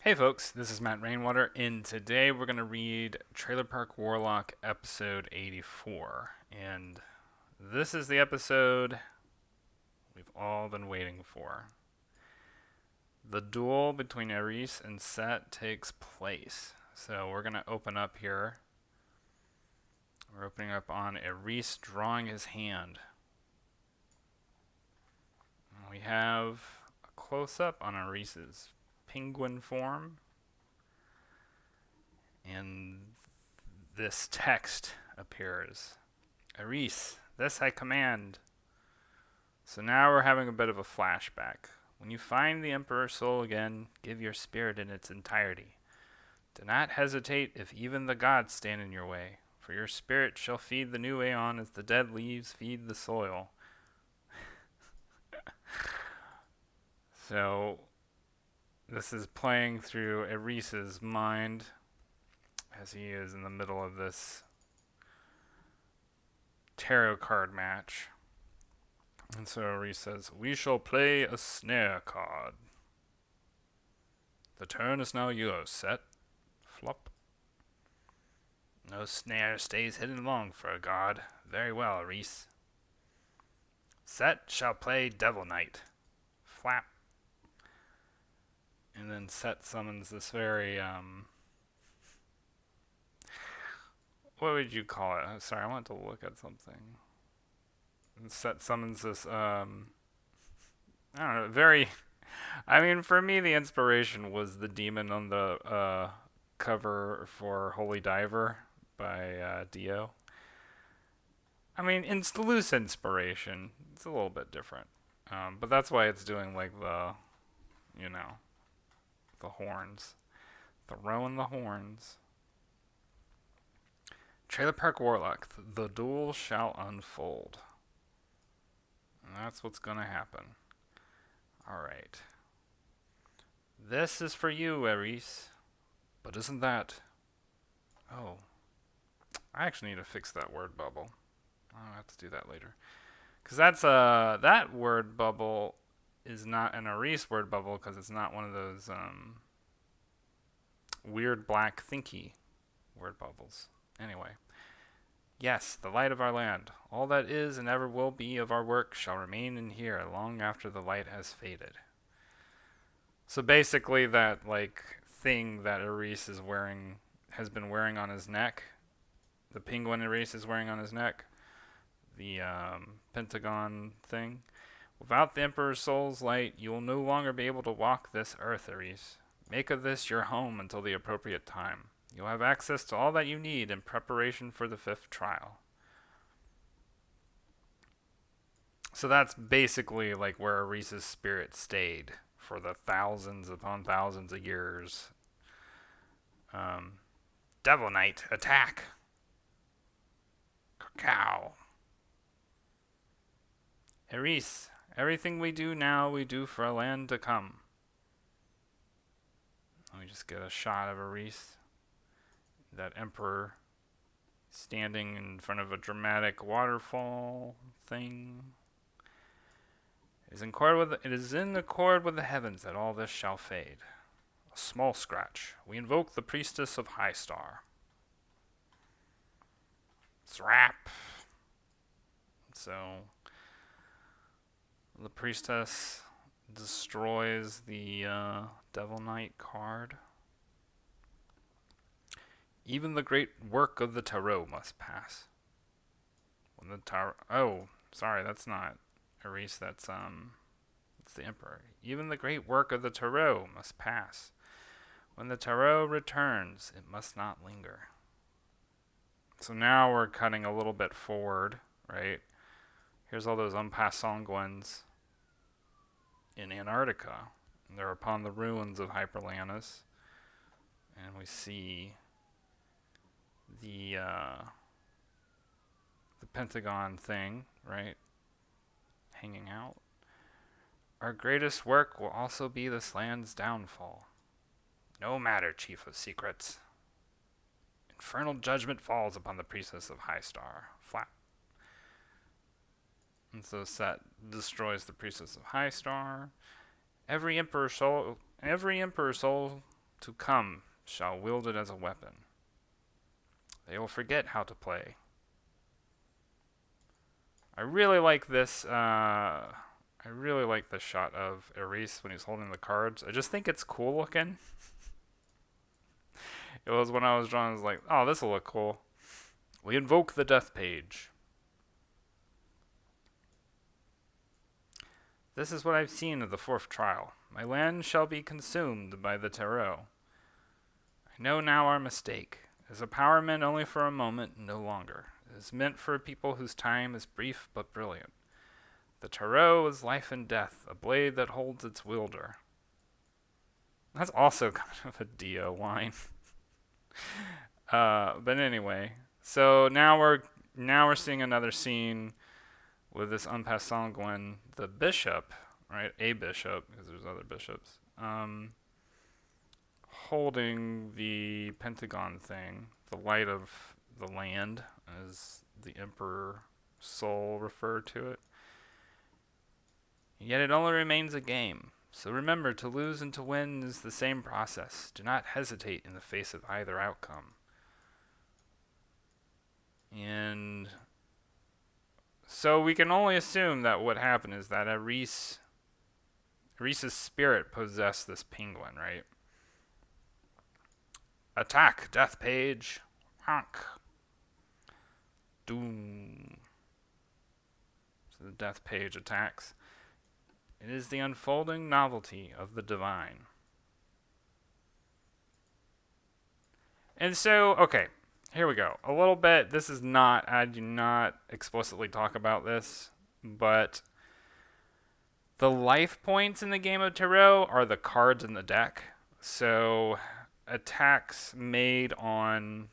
Hey folks, this is Matt Rainwater, and today we're going to read Trailer Park Warlock episode 84. And this is the episode we've all been waiting for. The duel between Erees and Set takes place. So we're going to open up here. We're opening up on Erees drawing his hand. We have a close up on Erees's penguin form. And this text appears. Erees, this I command. So now we're having a bit of a flashback. When you find the Emperor's soul again, give your spirit in its entirety. Do not hesitate if even the gods stand in your way, for your spirit shall feed the new aeon as the dead leaves feed the soil. So this is playing through Erees's mind as he is in the middle of this tarot card match. And so Erees says, "We shall play a snare card. The turn is now yours, Set." Flop. "No snare stays hidden long for a god. Very well, Erees." "Set shall play Devil Knight." Flap. And then Set summons this very, what would you call it? Sorry, I want to look at something. And Set summons this, I don't know, very, I mean, for me, the inspiration was the demon on the, cover for Holy Diver by, Dio. I mean, it's loose inspiration. It's a little bit different. But that's why it's doing, like, you know, the horns. Throwing the horns. Trailer Park Warlock. The duel shall unfold. And that's what's going to happen. Alright. "This is for you, Erees. But isn't that..." Oh. I actually need to fix that word bubble. I'll have to do that later. Because that's, that word bubble is not an Erees word bubble because it's not one of those, weird black thinky word bubbles. Anyway. "Yes, the light of our land. All that is and ever will be of our work shall remain in here long after the light has faded." So basically that, like, thing that Erees is wearing, has been wearing on his neck, the penguin Erees is wearing on his neck, the, pentagon thing. "Without the Emperor's soul's light, you will no longer be able to walk this earth, Erees. Make of this your home until the appropriate time. You'll have access to all that you need in preparation for the fifth trial." So that's basically like where Erees' spirit stayed for the thousands upon thousands of years. Devil Knight, attack! Cacao. "Erees, everything we do now, we do for a land to come." Let me just get a shot of Erees, that emperor, standing in front of a dramatic waterfall thing. It is in accord with the heavens that all this shall fade. A small scratch. We invoke the priestess of High Star. Zrap. So the priestess destroys the Devil Knight card. "Even the great work of the tarot must pass." When the tarot... Oh, sorry, that's not Erees, that's the Emperor. "Even the great work of the tarot must pass. When the tarot returns, it must not linger." So now we're cutting a little bit forward, right? Here's all those Unpassonguins in Antarctica. And they're upon the ruins of Hyperlanus. And we see the Pentagon thing, right? Hanging out. "Our greatest work will also be this land's downfall." "No matter, Chief of Secrets. Infernal judgment falls upon the priestess of High Star." Flat. And so Set destroys the priestess of High Star. Every emperor soul to come shall wield it as a weapon. They will forget how to play. I really like this. I really like the shot of Erees when he's holding the cards. I just think it's cool looking. It was when I was drawing, I was like, oh, this will look cool. We invoke the death page. This is what I've seen of the fourth trial. My land shall be consumed by the tarot. I know now our mistake. It is a power meant only for a moment, no longer. It is meant for a people whose time is brief but brilliant. The tarot is life and death, a blade that holds its wielder. That's also kind of a Dio line. But anyway, so now we're seeing another scene with this en passant when the bishop, right, a bishop, because there's other bishops, holding the pentagon thing, the light of the land, as the emperor soul referred to it. Yet it only remains a game. So remember, to lose and to win is the same process. Do not hesitate in the face of either outcome. And so we can only assume that what happened is that Erees's spirit possessed this penguin, right? Attack, death page. Honk. Doom. So the death page attacks. It is the unfolding novelty of the divine. And so, okay, here we go. A little bit, this is not, I do not explicitly talk about this, but the life points in the game of tarot are the cards in the deck. So attacks made on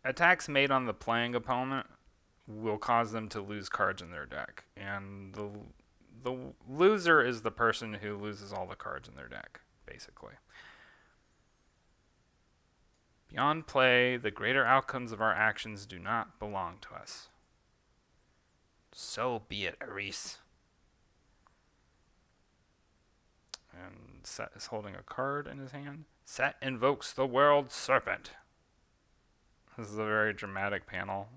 the playing opponent will cause them to lose cards in their deck. And the loser is the person who loses all the cards in their deck, basically. Beyond play, the greater outcomes of our actions do not belong to us. So be it, Erees. And Set is holding a card in his hand. Set invokes the world serpent. This is a very dramatic panel.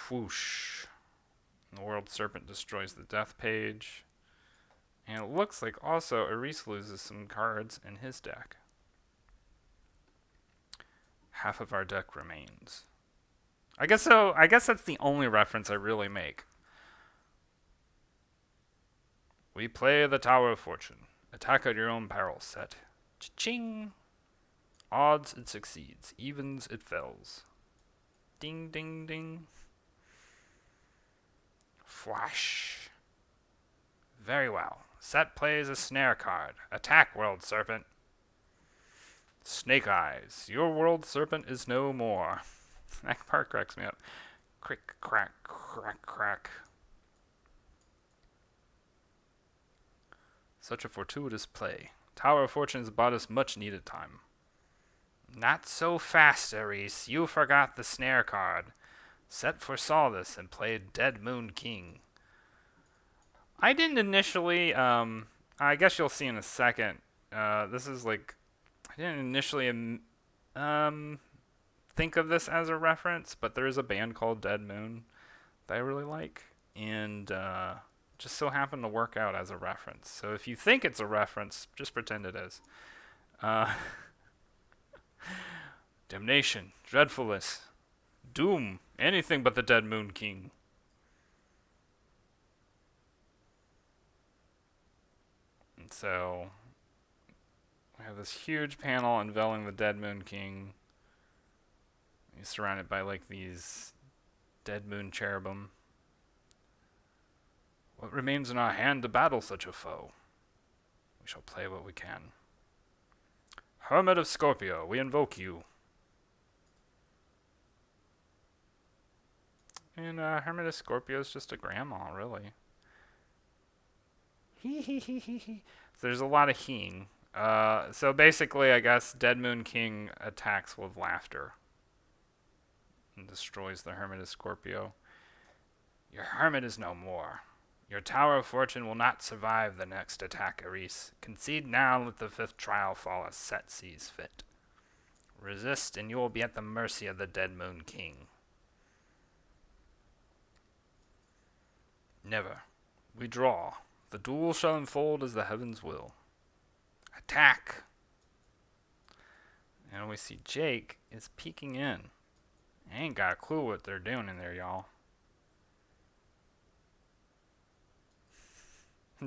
Whoosh. The world serpent destroys the death page. And it looks like also Erees loses some cards in his deck. Half of our deck remains. I guess so. I guess that's the only reference I really make. We play the Tower of Fortune. Attack at your own peril, Set. Cha-ching! Odds it succeeds. Evens it fails. Ding, ding, ding. Flash. Very well. Set plays a snare card. Attack, World Serpent. Snake Eyes. Your World Serpent is no more. That part cracks me up. Crick, crack, crack, crack. Such a fortuitous play. Tower of Fortune has bought us much needed time. Not so fast, Erees. You forgot the snare card. Set foresaw this and played Dead Moon King. I didn't initially, I guess you'll see in a second, this is like, I didn't initially, think of this as a reference, but there is a band called Dead Moon that I really like, and, just so happened to work out as a reference. So if you think it's a reference, just pretend it is. Damnation, dreadfulness, doom, anything but the Dead Moon King. And so we have this huge panel unveiling the Dead Moon King. He's surrounded by like these dead moon cherubim. What remains in our hand to battle such a foe? We shall play what we can. Hermit of Scorpio, we invoke you. And Hermit of Scorpio is just a grandma, really. So there's a lot of heeing. So basically, I guess Dead Moon King attacks with laughter and destroys the Hermit of Scorpio. Your hermit is no more. Your Tower of Fortune will not survive the next attack, Erees. Concede now, let the fifth trial fall as Set sees fit. Resist, and you will be at the mercy of the Dead Moon King. Never. We draw. The duel shall unfold as the heavens will. Attack! And we see Jake is peeking in. I ain't got a clue what they're doing in there, y'all.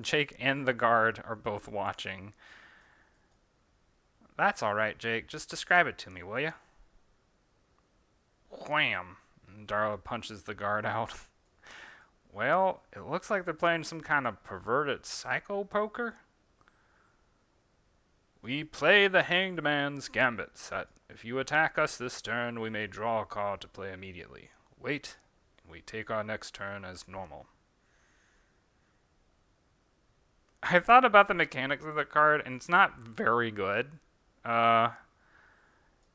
Jake and the guard are both watching. That's alright, Jake. Just describe it to me, will ya? Wham! And Darla punches the guard out. Well, it looks like they're playing some kind of perverted psycho poker. We play the Hanged Man's Gambit set. If you attack us this turn, we may draw a card to play immediately. Wait, and we take our next turn as normal. I thought about the mechanics of the card, and it's not very good.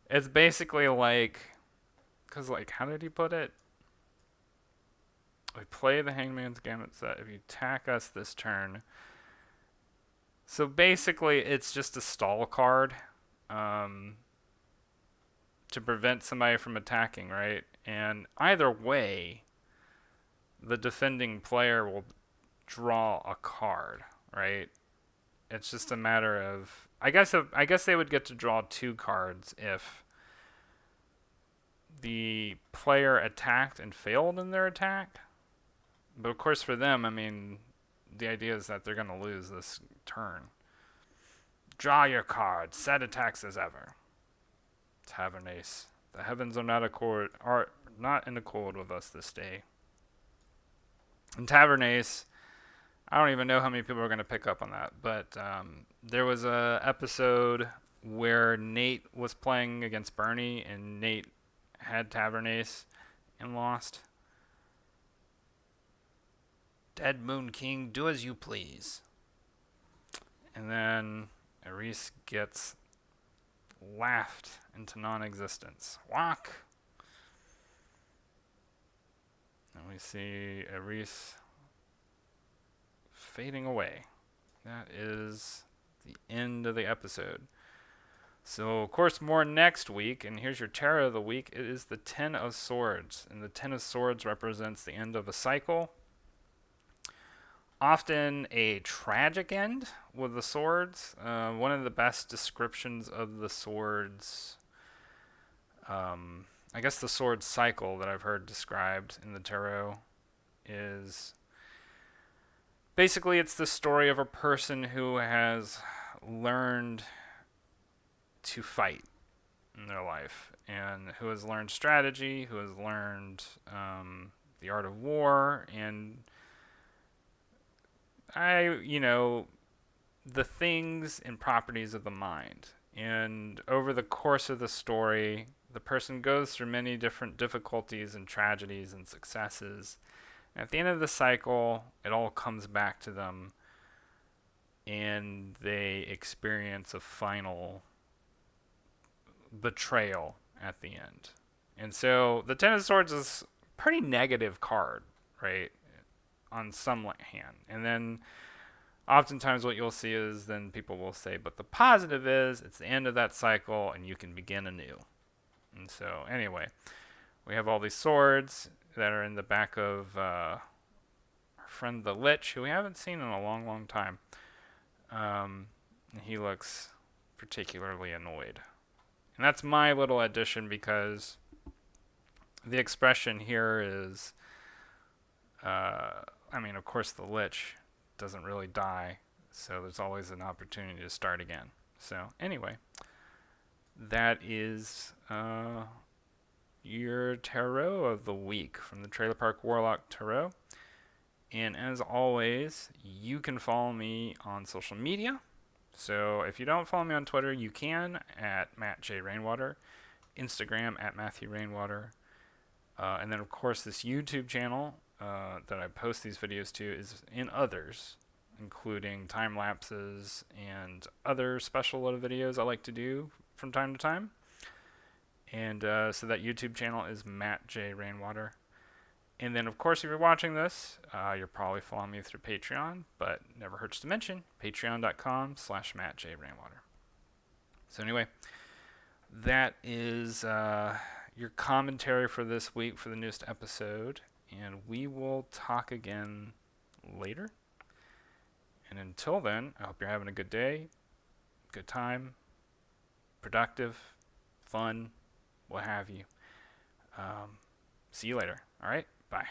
It's basically like, because like, how did he put it? We play the Hangman's Gambit set. If you attack us this turn. So basically, it's just a stall card to prevent somebody from attacking, right? And either way, the defending player will draw a card, right? It's just a matter of, I guess they would get to draw 2 cards if the player attacked and failed in their attack. But of course, for them, I mean, the idea is that they're going to lose this turn. Draw your card. Set attacks as ever. Tavern Ace. The heavens are not in accord with us this day. And Tavern Ace, I don't even know how many people are going to pick up on that, but there was a episode where Nate was playing against Bernie, and Nate had Tavern Ace and lost. Dead Moon King, do as you please. And then Erees gets laughed into non-existence. Walk! And we see Erees fading away. That is the end of the episode. So, of course, more next week. And here's your tarot of the week. It is the Ten of Swords. And the Ten of Swords represents the end of a cycle. Often a tragic end with the swords. One of the best descriptions of the swords, I guess the sword cycle that I've heard described in the tarot is basically it's the story of a person who has learned to fight in their life and who has learned strategy, who has learned the art of war, and the things and properties of the mind. And over the course of the story, the person goes through many different difficulties and tragedies and successes. And at the end of the cycle, it all comes back to them, and they experience a final betrayal at the end. And so the Ten of Swords is a pretty negative card, right? On some hand. And then oftentimes what you'll see is then people will say, but the positive is it's the end of that cycle and you can begin anew. And so anyway, we have all these swords that are in the back of our friend the Lich, who we haven't seen in a long, long time. He looks particularly annoyed. And that's my little addition, because the expression here is, of course the Lich doesn't really die, so there's always an opportunity to start again. So anyway, that is your tarot of the week from the Trailer Park Warlock Tarot. And as always, you can follow me on social media. So if you don't follow me on Twitter, you can at Matt J. Rainwater, Instagram at Matthew Rainwater, and then of course this YouTube channel that I post these videos to is in others, including time lapses and other special little videos I like to do from time to time. And so that YouTube channel is Matt J. Rainwater. And then, of course, if you're watching this, you're probably following me through Patreon, but never hurts to mention patreon.com/MattJRainwater. So anyway, that is your commentary for this week for the newest episode, and we will talk again later. And until then, I hope you're having a good day, good time, productive, fun, what have you. See you later. All right, bye.